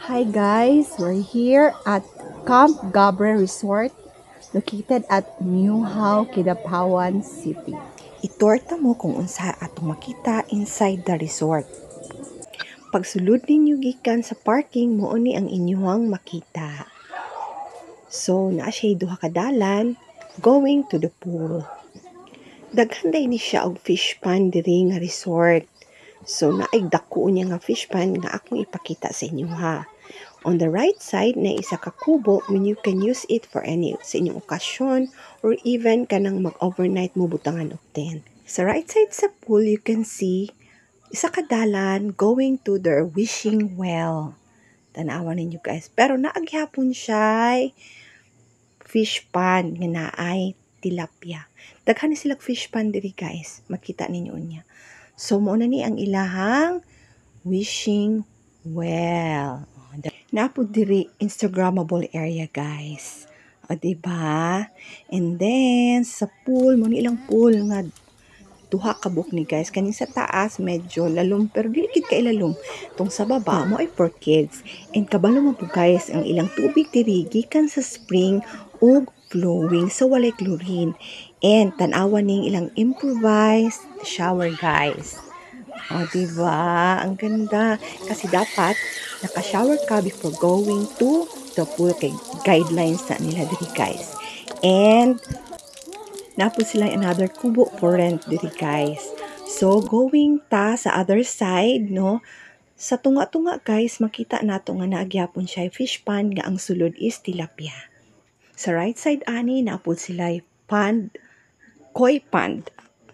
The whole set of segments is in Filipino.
Hi guys, we're here at Camp Gabre Resort located at Muhaw, Kidapawan City. Itorta mo kung unsa atong makita inside the resort. Pagsulod ninyo gikan sa parking mo ni ang inyong makita. So, naa siya duha ka dalan going to the pool. Daghan day ni siya og fish pond diri nga resort. So, naay dako niya nga fish pond nga akong ipakita sa inyo ha. On the right side na isa ka kubo when you can use it for any sa inyong okasyon or even kanang mag-overnight mo butangan og tent. Sa right side sa pool, you can see isa ka dalan going to their wishing well. Tanawan ninyo guys. Pero naagyapon siya fish pond nga naay tilapia. Daghan na sila fish pond diri guys. Makita ninyo niya. So mo na ni ang ilahang wishing well. Napod diri Instagrammable area guys. O diba? And then sa pool mo ni ilang pool nga duha ka book ni guys. Kanin sa taas medyo lalom pero dili gid kay lalom. Tong sa baba mo ay for kids. And kabalo mo po guys ang ilang tubig diri gikan sa spring ug flowing so walay chlorine. And tan-awan ning ilang improvised shower guys. O, diba? Ang ganda. Kasi dapat, naka-shower ka before going to the pool. Kay guidelines na nila diri guys. And, napos sila another kubo for rent diri guys. So, going ta sa other side, no? Sa tunga-tunga guys, makita nato nga naagyapon siya fish pond nga ang sulod is tilapia. Sa right side ani, napos sila pond, koi pond.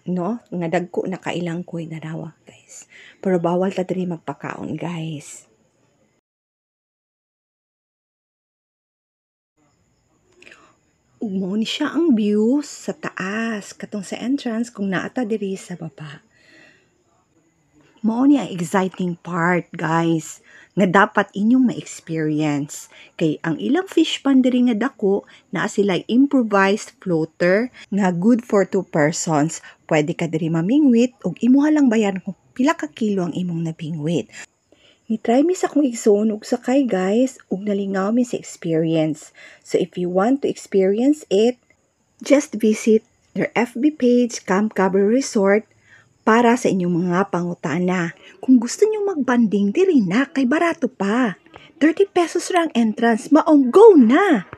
No? Nga dagko na kailang koi na dawa, guys. Pero bawal ta diri magpakaon, guys. Ug mo ni siya ang view sa taas, katong sa entrance kung naata diri sa baba. Mao ni ang exciting part, guys, nga dapat inyong ma-experience. Kay ang ilang fish pond diri nga dako, naa sila improvised floater nga good for 2 persons. Pwede ka diri mamingwit ug imuha lang bayaran kung pila ka kilo ang imong nabingwit. Ni-try mi sa kong igsoon ug sakay guys ug nalingaw mi sa experience. So if you want to experience it, just visit their FB page, Camp Gabre Resort, para sa inyong mga pangutana. Kung gusto nyo magbanding, diri na, kay barato pa. 30 pesos lang entrance, maong go na!